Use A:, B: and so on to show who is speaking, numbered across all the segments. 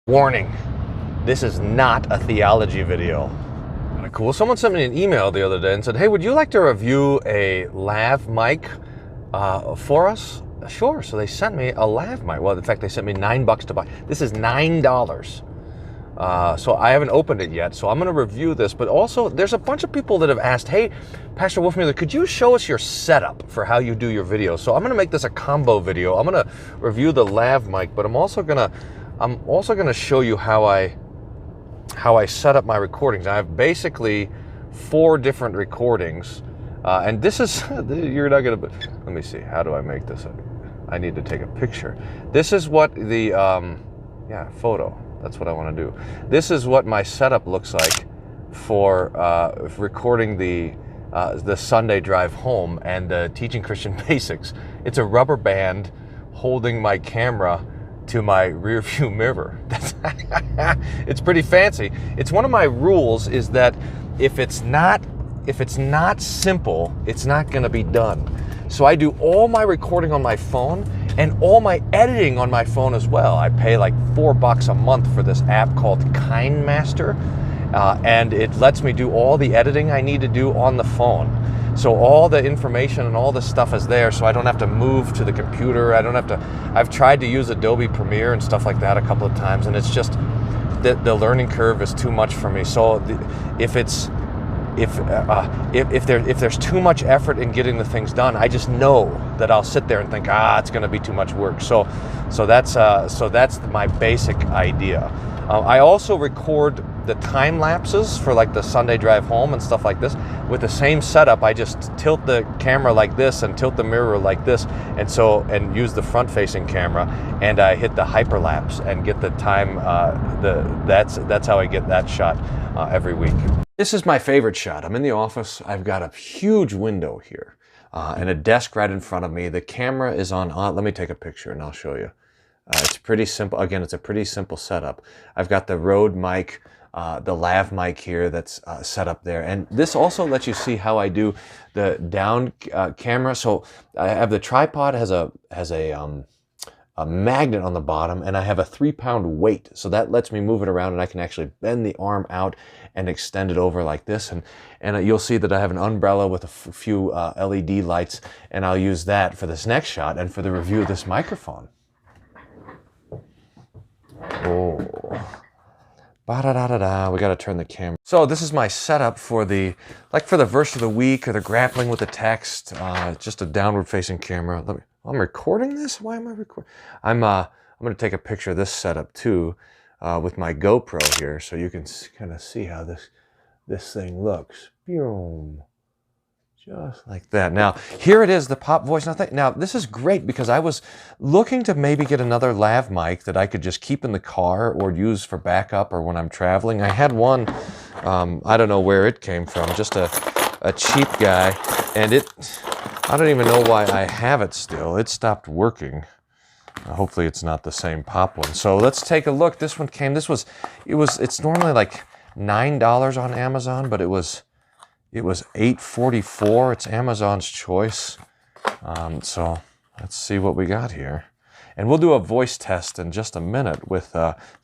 A: Warning, this is not a theology video. Kinda cool. Someone sent me an email the other day and said, hey, would you like to review a lav mic for us? Sure. So they sent me a lav mic. Well, in fact, they sent me $9 to buy. This is $9. So I haven't opened it yet, so I'm going to review this. But also, there's a bunch of people that have asked, hey, Pastor Wolfmueller, could you show us your setup for how you do your videos? So I'm going to make this a combo video. I'm going to review the lav mic, but I'm also going to show you how I set up my recordings. I have basically 4 different recordings, and this is you're not going to. Let me see. How do I make this? I need to take a picture. This is what the photo. That's what I want to do. This is what my setup looks like for recording the Sunday drive home and the Teaching Christian Basics. It's a rubber band holding my camera to my rear view mirror. It's pretty fancy. It's one of my rules is that if it's not simple, it's not going to be done. So I do all my recording on my phone and all my editing on my phone as well. I pay like $4 a month for this app called KindMaster, and it lets me do all the editing I need to do on the phone. So all the information and all the stuff is there, so I don't have to move to the computer. I've tried to use Adobe Premiere and stuff like that a couple of times, and it's just the learning curve is too much for me. So if there's too much effort in getting the things done, I just know that I'll sit there and think, it's going to be too much work. So that's my basic idea. I also record the time lapses for like the Sunday drive home and stuff like this with the same setup. I just tilt the camera like this and tilt the mirror like this, and use the front-facing camera, and I hit the hyperlapse and get the time. That's how I get that shot every week. This is my favorite shot. I'm in the office. I've got a huge window here and a desk right in front of me. The camera is on. Let me take a picture and I'll show you. It's pretty simple. Again, it's a pretty simple setup. I've got the Rode mic, the lav mic here that's set up there. And this also lets you see how I do the down camera. So I have the tripod has a magnet on the bottom, and I have a 3-pound weight. So that lets me move it around, and I can actually bend the arm out and extend it over like this. And you'll see that I have an umbrella with a few LED lights, and I'll use that for this next shot and for the review of this microphone. Oh, ba-da-da-da-da. We got to turn the camera. So this is my setup for the verse of the week or the grappling with the text. Just a downward-facing camera. I'm recording this. Why am I recording? I'm going to take a picture of this setup too, with my GoPro here, so you can kind of see how this thing looks. Boom. Just like that. Now, here it is, the pop voice. Now, this is great because I was looking to maybe get another lav mic that I could just keep in the car or use for backup or when I'm traveling. I had one, I don't know where it came from, just a cheap guy, and I don't even know why I have it still. It stopped working. Hopefully it's not the same pop one. So let's take a look. This one came, it's normally like $9 on Amazon, but it was $8.44. It's Amazon's choice. So let's see what we got here. And we'll do a voice test in just a minute with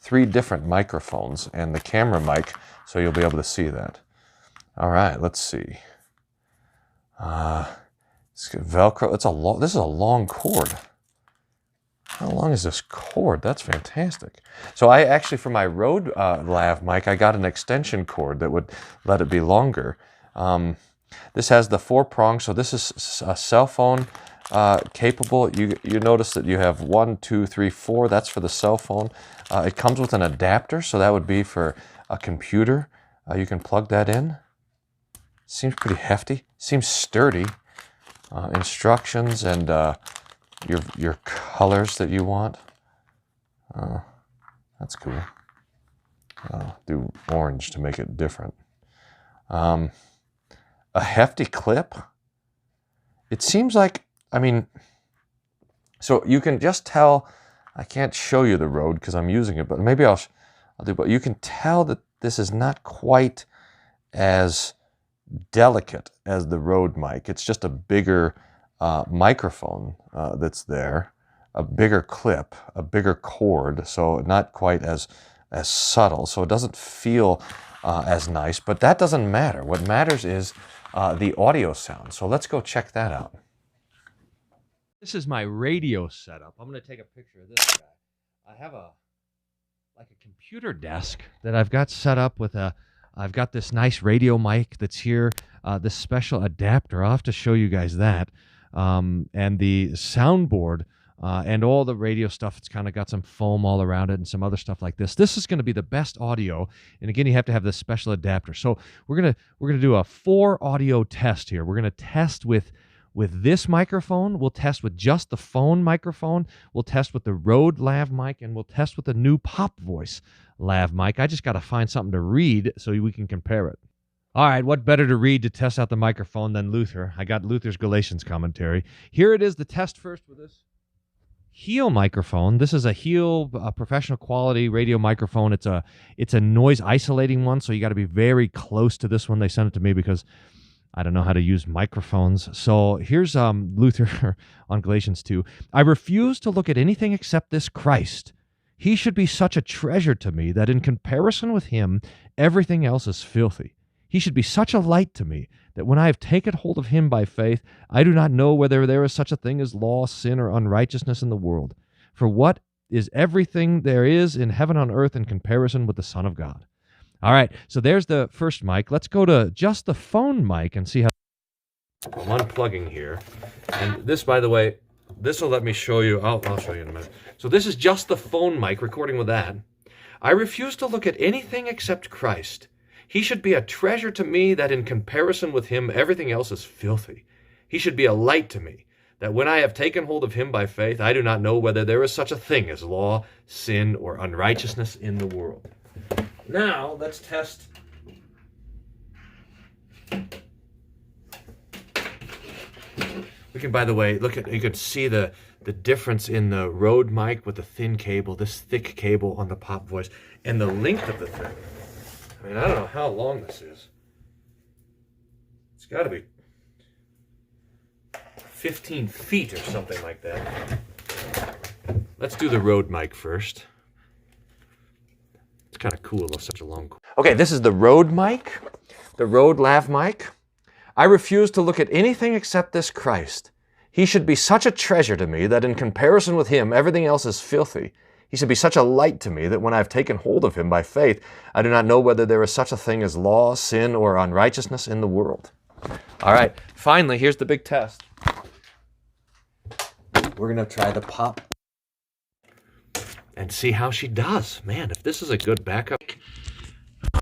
A: 3 different microphones and the camera mic, so you'll be able to see that. All right, let's see. It's Velcro. This is a long cord. How long is this cord? That's fantastic. So I actually, for my Rode lav mic, I got an extension cord that would let it be longer. This has the 4 prongs, so this is a cell phone capable. You notice that you have 1, 2, 3, 4. That's for the cell phone. It comes with an adapter, so that would be for a computer. You can plug that in. Seems pretty hefty. Seems sturdy. Instructions and your colors that you want. That's cool. I'll do orange to make it different. A hefty clip. It seems like, so you can just tell. I can't show you the Rode because I'm using it, but maybe I'll do. But you can tell that this is not quite as delicate as the Rode mic. It's just a bigger microphone that's there. a bigger clip, a bigger cord, so not quite as subtle, so it doesn't feel as nice, but that doesn't matter. What matters is the audio sound. So let's go check that out. This is my radio setup. I'm going to take a picture of this guy. I have a computer desk that I've got set up with I've got this nice radio mic that's here, this special adapter. I'll have to show you guys that, and the soundboard. And all the radio stuff, it's kind of got some foam all around it and some other stuff like this. This is going to be the best audio. And again, you have to have this special adapter. So we're gonna do a 4 audio test here. We're gonna test with this microphone. We'll test with just the phone microphone. We'll test with the Rode lav mic, and we'll test with the new popvoice lav mic. I just got to find something to read so we can compare it. All right, what better to read to test out the microphone than Luther? I got Luther's Galatians commentary. Here it is, the test first with this Heel microphone. This is a Heel professional quality radio microphone. It's a noise isolating one, so you got to be very close to this one. They sent it to me because I don't know how to use microphones. So here's Luther on Galatians 2. I refuse to look at anything except this Christ. He should be such a treasure to me that in comparison with him, everything else is filthy. He should be such a light to me that when I have taken hold of him by faith, I do not know whether there is such a thing as law, sin, or unrighteousness in the world. For what is everything there is in heaven and on earth in comparison with the Son of God? All right, so there's the first mic. Let's go to just the phone mic and see how. I'm unplugging here. And this, by the way, this will let me show you. I'll show you in a minute. So this is just the phone mic, recording with that. I refuse to look at anything except Christ. He should be a treasure to me that in comparison with him, everything else is filthy. He should be a light to me, that when I have taken hold of him by faith, I do not know whether there is such a thing as law, sin, or unrighteousness in the world. Now, let's test. We can, by the way, you can see the difference in the Rode mic with the thin cable, this thick cable on the popvoice, and the length of the thing. I mean, I don't know how long this is. It's got to be 15 feet or something like that. Let's do the Rode mic first. It's kind of cool, though, such a long cord. Okay, this is the Rode mic, the Rode lav mic. I refuse to look at anything except this Christ. He should be such a treasure to me that in comparison with him, everything else is filthy. He should be such a light to me that when I have taken hold of him by faith, I do not know whether there is such a thing as law, sin, or unrighteousness in the world. All right, finally, here's the big test. We're going to try the pop and see how she does. Man, if this is a good backup.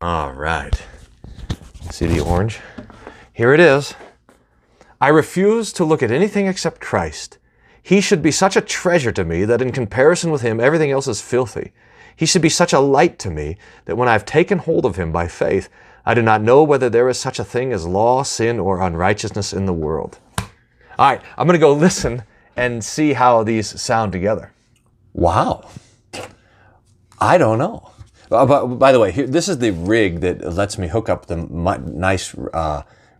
A: All right. See the orange? Here it is. I refuse to look at anything except Christ. He should be such a treasure to me that in comparison with him, everything else is filthy. He should be such a light to me that when I have taken hold of him by faith, I do not know whether there is such a thing as law, sin, or unrighteousness in the world. All right, I'm going to go listen and see how these sound together. Wow. I don't know. But by the way, this is the rig that lets me hook up the nice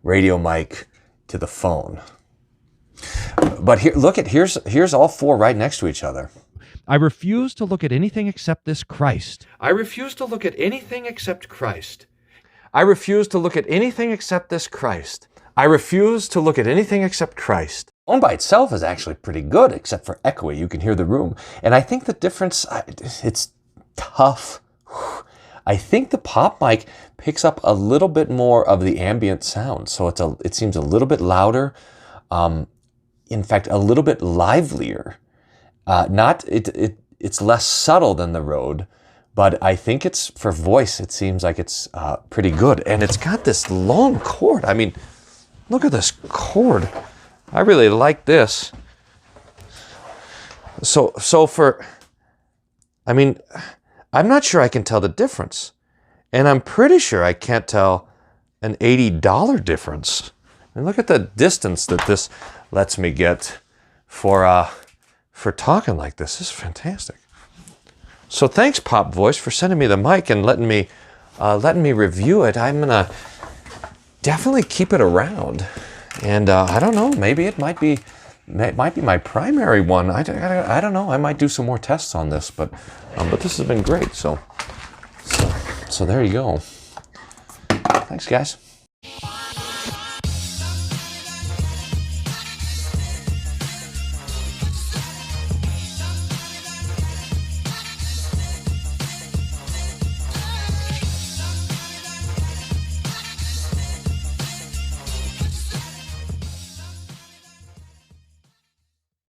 A: radio mic to the phone. But here, look at here's all 4 right next to each other. I refuse to look at anything except this Christ. I refuse to look at anything except Christ. I refuse to look at anything except this Christ. I refuse to look at anything except Christ. Phone by itself is actually pretty good, except for echoey. You can hear the room. And I think the difference, it's tough. I think the pop mic picks up a little bit more of the ambient sound. So it seems a little bit louder. In fact, a little bit livelier. It's less subtle than the Rode, but I think it's, for voice, it seems like it's pretty good. And it's got this long cord. I mean, look at this cord. I really like this. I'm not sure I can tell the difference. And I'm pretty sure I can't tell an $80 difference. And look at the distance that this lets me get for talking like this. This is fantastic. So thanks, popvoice, for sending me the mic and letting me review it. I'm gonna definitely keep it around, and I don't know. Maybe it might be It might be my primary one. I don't know. I might do some more tests on this, but this has been great. So there you go. Thanks, guys.